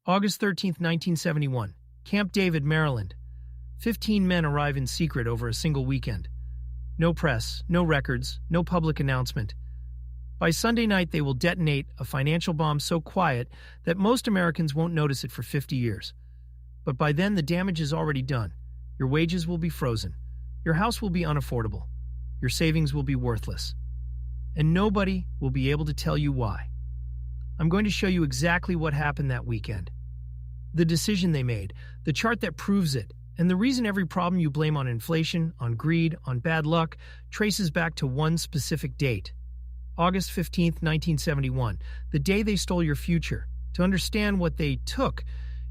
August 13th, 1971. Camp David, Maryland. 15 men arrive in secret over a single weekend. No press, no records, no public announcement. By Sunday night, they will detonate a financial bomb so quiet that most Americans won't notice it for 50 years. But by then, the damage is already done. Your wages will be frozen. Your house will be unaffordable. Your savings will be worthless. And nobody will be able to tell you why. I'm going to show you exactly what happened that weekend. The decision they made, the chart that proves it, and the reason every problem you blame on inflation, on greed, on bad luck, traces back to one specific date. August 15th, 1971, the day they stole your future. To understand what they took,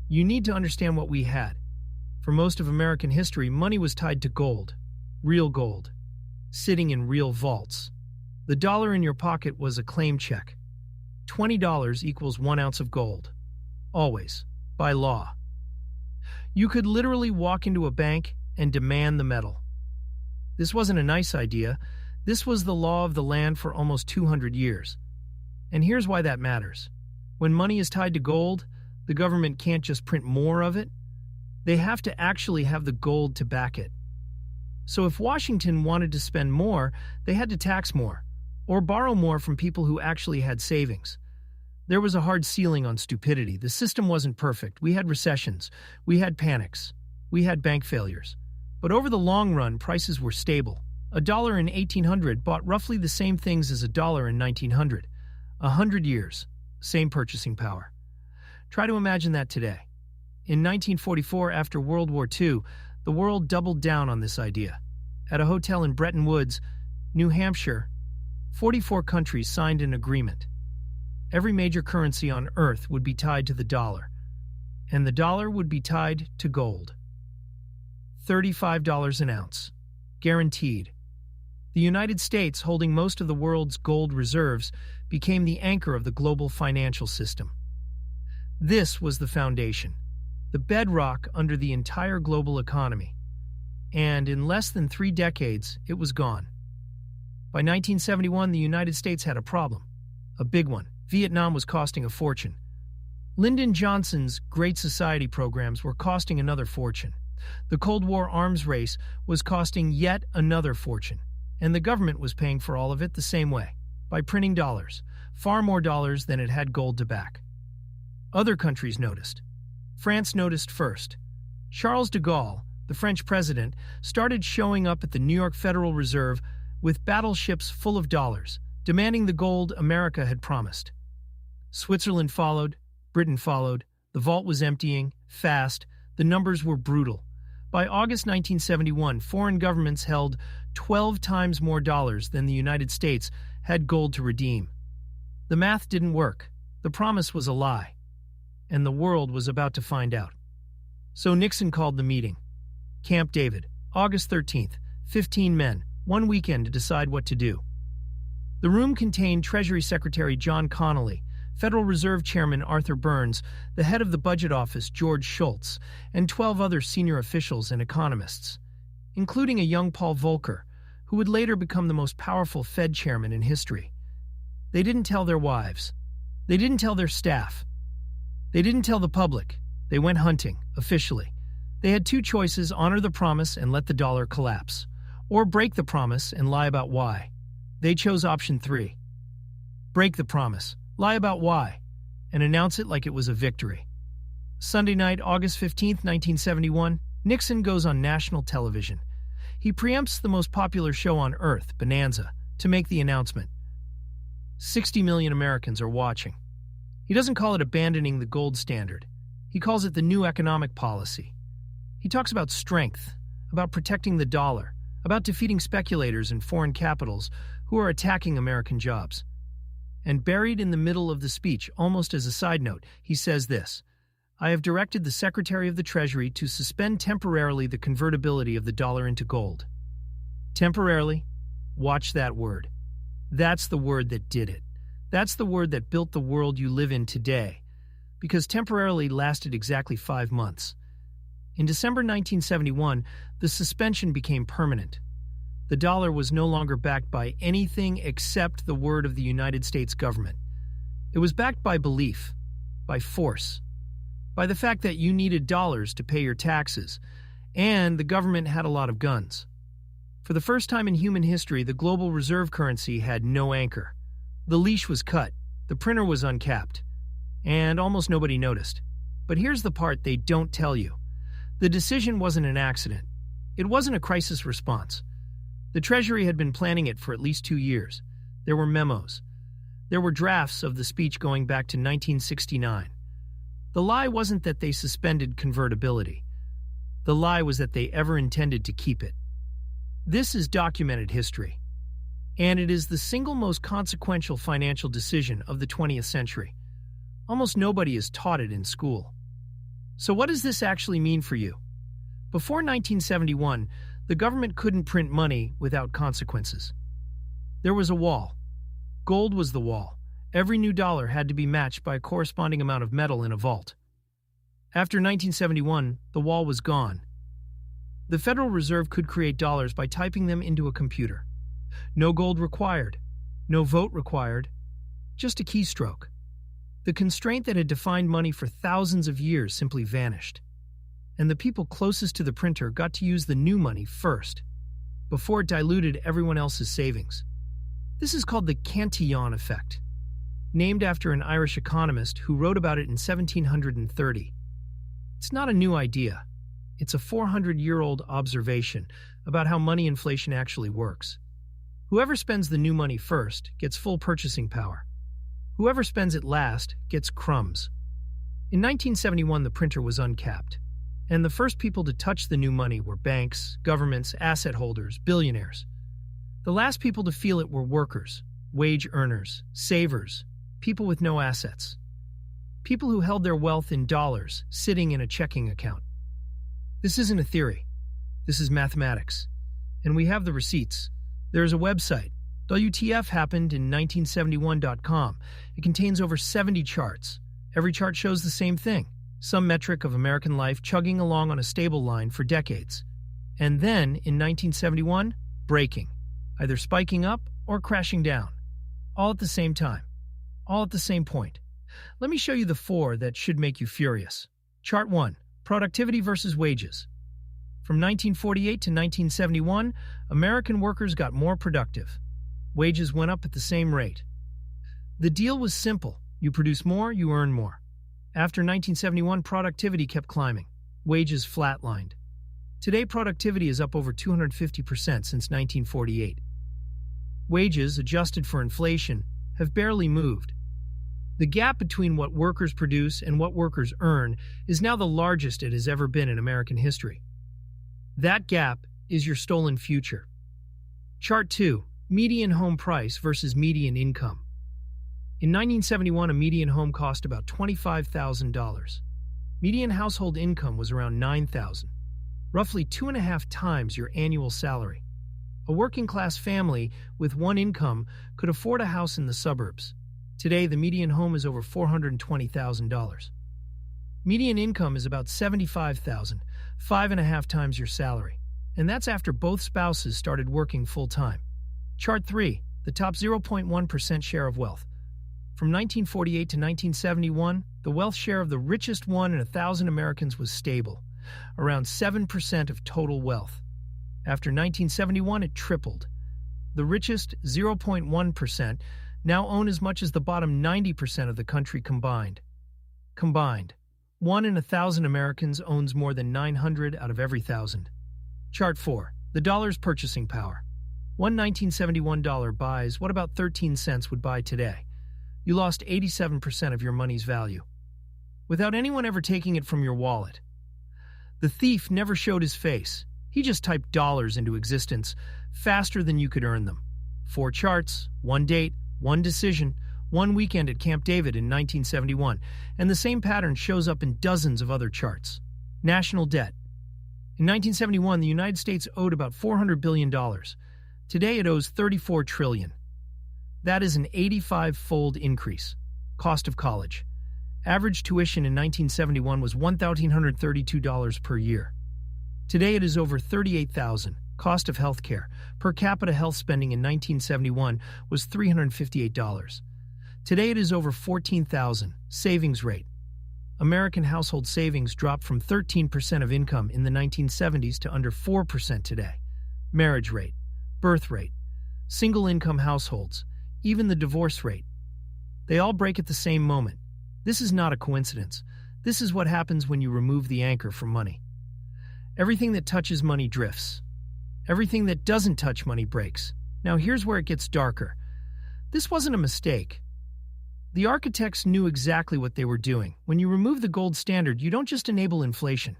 you need to understand what we had. For most of American history, money was tied to gold, real gold, sitting in real vaults. The dollar in your pocket was a claim check. $20 equals 1 ounce of gold. Always. By law. You could literally walk into a bank and demand the metal. This wasn't a nice idea. This was the law of the land for almost 200 years. And here's why that matters. When money is tied to gold, the government can't just print more of it. They have to actually have the gold to back it. So if Washington wanted to spend more, they had to tax more, or borrow more from people who actually had savings. There was a hard ceiling on stupidity. The system wasn't perfect. We had recessions. We had panics. We had bank failures. But over the long run, prices were stable. $1 in 1800 bought roughly the same things as $1 in 1900. 100 years, same purchasing power. Try to imagine that today. In 1944, after World War II, the world doubled down on this idea. At a hotel in Bretton Woods, New Hampshire, 44 countries signed an agreement. Every major currency on Earth would be tied to the dollar, and the dollar would be tied to gold. $35 an ounce. Guaranteed. The United States, holding most of the world's gold reserves, became the anchor of the global financial system. This was the foundation, the bedrock under the entire global economy. And in less than 3 decades, it was gone. By 1971, the United States had a problem. A big one. Vietnam was costing a fortune. Lyndon Johnson's Great Society programs were costing another fortune. The Cold War arms race was costing yet another fortune. And the government was paying for all of it the same way, by printing dollars, far more dollars than it had gold to back. Other countries noticed. France noticed first. Charles de Gaulle, the French president, started showing up at the New York Federal Reserve with battleships full of dollars, demanding the gold America had promised. Switzerland followed, Britain followed, the vault was emptying, fast, the numbers were brutal. By August 1971, foreign governments held 12 times more dollars than the United States had gold to redeem. The math didn't work. The promise was a lie. And the world was about to find out. So Nixon called the meeting. Camp David, August 13th, 15 men, 1 weekend to decide what to do. The room contained Treasury Secretary John Connally, Federal Reserve Chairman Arthur Burns, the head of the Budget Office George Shultz, and 12 other senior officials and economists, including a young Paul Volcker, who would later become the most powerful Fed chairman in history. They didn't tell their wives. They didn't tell their staff. They didn't tell the public. They went hunting, officially. They had 2 choices: honor the promise and let the dollar collapse, or break the promise and lie about why. They chose option 3. Break the promise, lie about why, and announce it like it was a victory. Sunday night, August 15th, 1971, Nixon goes on national television. He preempts the most popular show on Earth, Bonanza, to make the announcement. 60 million Americans are watching. He doesn't call it abandoning the gold standard. He calls it the new economic policy. He talks about strength, about protecting the dollar, about defeating speculators and foreign capitals who are attacking American jobs. And buried in the middle of the speech, almost as a side note, he says this: I have directed the Secretary of the Treasury to suspend temporarily the convertibility of the dollar into gold. Temporarily? Watch that word. That's the word that did it. That's the word that built the world you live in today. Because temporarily lasted exactly 5 months. In December 1971, the suspension became permanent. The dollar was no longer backed by anything except the word of the United States government. It was backed by belief, by force. by the fact that you needed dollars to pay your taxes, and the government had a lot of guns. For the first time in human history, the global reserve currency had no anchor. The leash was cut, the printer was uncapped, and almost nobody noticed. But here's the part they don't tell you. The decision wasn't an accident. It wasn't a crisis response. The Treasury had been planning it for at least 2 years. There were memos. There were drafts of the speech going back to 1969. The lie wasn't that they suspended convertibility. The lie was that they ever intended to keep it. This is documented history, and it is the single most consequential financial decision of the 20th century. Almost nobody is taught it in school. So what does this actually mean for you? Before 1971, the government couldn't print money without consequences. There was a wall. Gold was the wall. Every new dollar had to be matched by a corresponding amount of metal in a vault. After 1971, the wall was gone. The Federal Reserve could create dollars by typing them into a computer. No gold required. No vote required. Just a keystroke. The constraint that had defined money for thousands of years simply vanished. And the people closest to the printer got to use the new money first, before it diluted everyone else's savings. This is called the Cantillon effect, named after an Irish economist who wrote about it in 1730. It's not a new idea. It's a 400-year-old observation about how money inflation actually works. Whoever spends the new money first gets full purchasing power. Whoever spends it last gets crumbs. In 1971, the printer was uncapped, and the first people to touch the new money were banks, governments, asset holders, billionaires. The last people to feel it were workers, wage earners, savers, people with no assets, people who held their wealth in dollars sitting in a checking account. This isn't a theory. This is mathematics. And we have the receipts. There is a website, WTFhappened in1971.com. It contains over 70 charts. Every chart shows the same thing, some metric of American life chugging along on a stable line for decades. And then, in 1971, breaking, either spiking up or crashing down. All at the same time. All at the same point. Let me show you the 4 that should make you furious. Chart 1. Productivity versus wages. From 1948 to 1971, American workers got more productive. Wages went up at the same rate. The deal was simple. You produce more, you earn more. After 1971, productivity kept climbing. Wages flatlined. Today, productivity is up over 250% since 1948. Wages, adjusted for inflation, have barely moved. The gap between what workers produce and what workers earn is now the largest it has ever been in American history. That gap is your stolen future. Chart 2. Median home price versus median income. In 1971, a median home cost about $25,000. Median household income was around $9,000, roughly 2.5 times your annual salary. A working-class family with one income could afford a house in the suburbs. Today, the median home is over $420,000. Median income is about $75,000, 5.5 times your salary. And that's after both spouses started working full-time. Chart 3. The top 0.1% share of wealth. From 1948 to 1971, the wealth share of the richest 1 in 1,000 Americans was stable, around 7% of total wealth. After 1971, it tripled. The richest 0.1% now own as much as the bottom 90% of the country combined. 1 in 1,000 Americans owns more than 900 out of every 1,000. Chart 4. The dollar's purchasing power. One 1971 dollar buys what about 13 cents would buy today. You lost 87% of your money's value, without anyone ever taking it from your wallet. The thief never showed his face. He just typed dollars into existence faster than you could earn them. 4 charts, 1 date, 1 decision, 1 weekend at Camp David in 1971, and the same pattern shows up in dozens of other charts. National debt. In 1971, the United States owed about $400 billion. Today it owes $34 trillion. That is an 85-fold increase. Cost of college. Average tuition in 1971 was $1,132 per year. Today it is over $38,000. Cost of health care. Per capita health spending in 1971 was $358. Today it is over $14,000. Savings rate. American household savings dropped from 13% of income in the 1970s to under 4% today. Marriage rate, birth rate, single-income households, even the divorce rate. They all break at the same moment. This is not a coincidence. This is what happens when you remove the anchor from money. Everything that touches money drifts. Everything that doesn't touch money breaks. Now here's where it gets darker. This wasn't a mistake. The architects knew exactly what they were doing. When you remove the gold standard, you don't just enable inflation.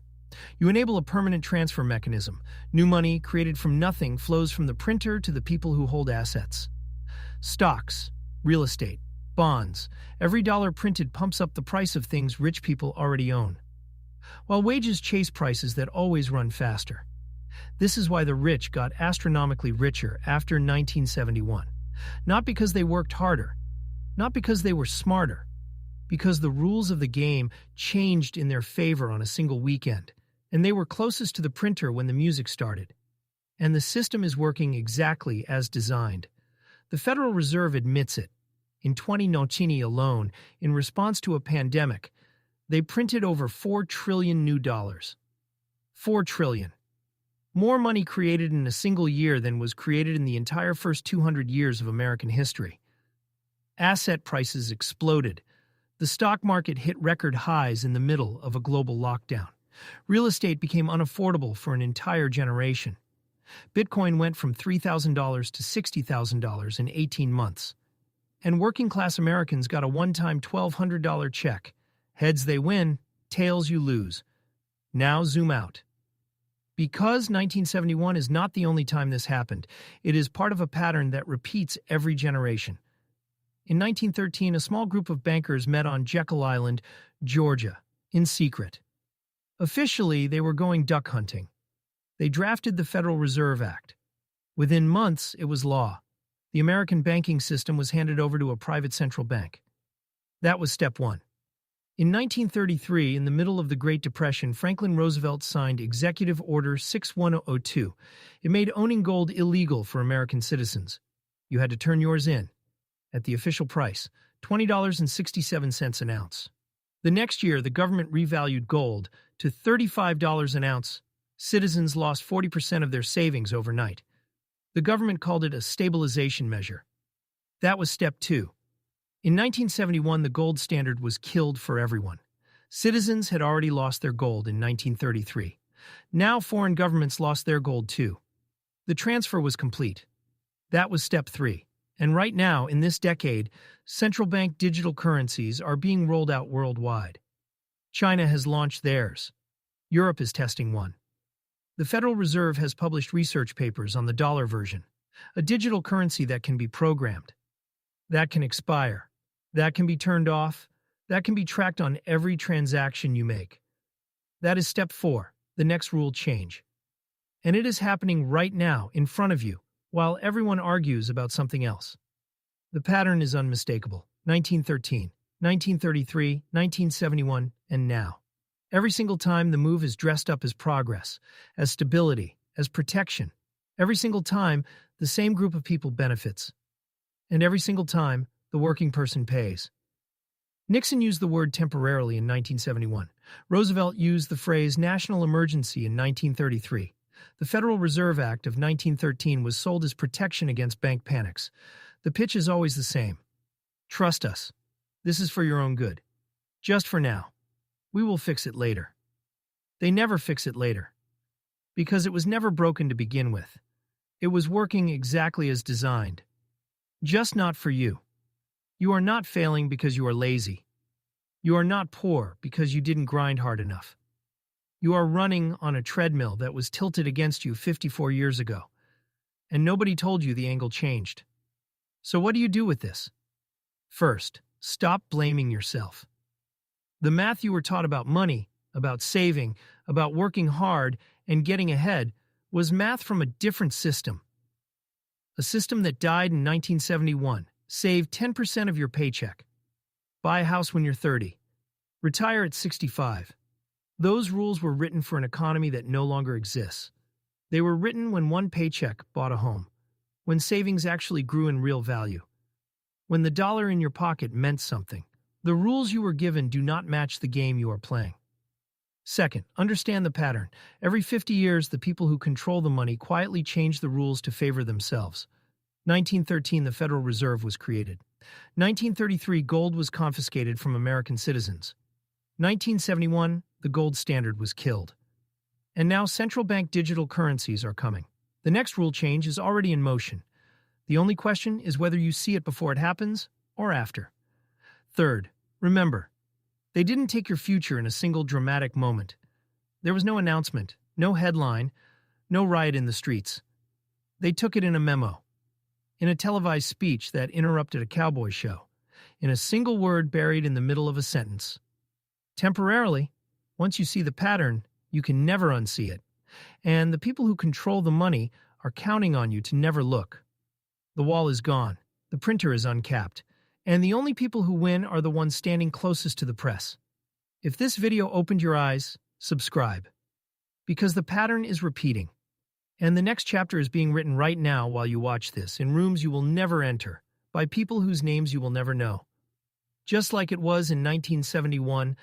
You enable a permanent transfer mechanism. New money, created from nothing, flows from the printer to the people who hold assets. Stocks, real estate, bonds. Every dollar printed pumps up the price of things rich people already own, while wages chase prices that always run faster. This is why the rich got astronomically richer after 1971. Not because they worked harder, not because they were smarter, because the rules of the game changed in their favor on a single weekend, and they were closest to the printer when the music started. And the system is working exactly as designed. The Federal Reserve admits it. In 2019 alone, in response to a pandemic, they printed over 4 trillion new dollars. 4 trillion. More money created in a single year than was created in the entire first 200 years of American history. Asset prices exploded. The stock market hit record highs in the middle of a global lockdown. Real estate became unaffordable for an entire generation. Bitcoin went from $3,000 to $60,000 in 18 months. And working-class Americans got a one-time $1,200 check. Heads they win, tails you lose. Now zoom out. Because 1971 is not the only time this happened, it is part of a pattern that repeats every generation. In 1913, a small group of bankers met on Jekyll Island, Georgia, in secret. Officially, they were going duck hunting. They drafted the Federal Reserve Act. Within months, it was law. The American banking system was handed over to a private central bank. That was step one. In 1933, in the middle of the Great Depression, Franklin Roosevelt signed Executive Order 6102. It made owning gold illegal for American citizens. You had to turn yours in, at the official price, $20.67 an ounce. The next year, the government revalued gold to $35 an ounce. Citizens lost 40% of their savings overnight. The government called it a stabilization measure. That was step two. In 1971, the gold standard was killed for everyone. Citizens had already lost their gold in 1933. Now foreign governments lost their gold too. The transfer was complete. That was step three. And right now, in this decade, central bank digital currencies are being rolled out worldwide. China has launched theirs. Europe is testing one. The Federal Reserve has published research papers on the dollar version, a digital currency that can be programmed, that can expire, that can be turned off, that can be tracked on every transaction you make. That is step 4, the next rule change. And it is happening right now in front of you, while everyone argues about something else. The pattern is unmistakable. 1913, 1933, 1971, and now. Every single time the move is dressed up as progress, as stability, as protection. Every single time, the same group of people benefits. And every single time, the working person pays. Nixon used the word temporarily in 1971. Roosevelt used the phrase national emergency in 1933. The Federal Reserve Act of 1913 was sold as protection against bank panics. The pitch is always the same. Trust us. This is for your own good. Just for now. We will fix it later. They never fix it later. Because it was never broken to begin with. It was working exactly as designed. Just not for you. You are not failing because you are lazy. You are not poor because you didn't grind hard enough. You are running on a treadmill that was tilted against you 54 years ago. And nobody told you the angle changed. So what do you do with this? First, stop blaming yourself. The math you were taught about money, about saving, about working hard and getting ahead was math from a different system. A system that died in 1971. Save 10% of your paycheck. Buy a house when you're 30. Retire at 65. Those rules were written for an economy that no longer exists. They were written when one paycheck bought a home, when savings actually grew in real value, when the dollar in your pocket meant something, The rules you were given do not match the game you are playing. Second, understand the pattern. Every 50 years, the people who control the money quietly change the rules to favor themselves. 1913, the Federal Reserve was created. 1933, gold was confiscated from American citizens. 1971, the gold standard was killed. And now central bank digital currencies are coming. The next rule change is already in motion. The only question is whether you see it before it happens or after. Third, remember, they didn't take your future in a single dramatic moment. There was no announcement, no headline, no riot in the streets. They took it in a memo, in a televised speech that interrupted a cowboy show, in a single word buried in the middle of a sentence. Temporarily, once you see the pattern, you can never unsee it. And the people who control the money are counting on you to never look. The wall is gone, the printer is uncapped, and the only people who win are the ones standing closest to the press. If this video opened your eyes, subscribe. Because the pattern is repeating. And the next chapter is being written right now while you watch this, in rooms you will never enter, by people whose names you will never know. Just like it was in 1971,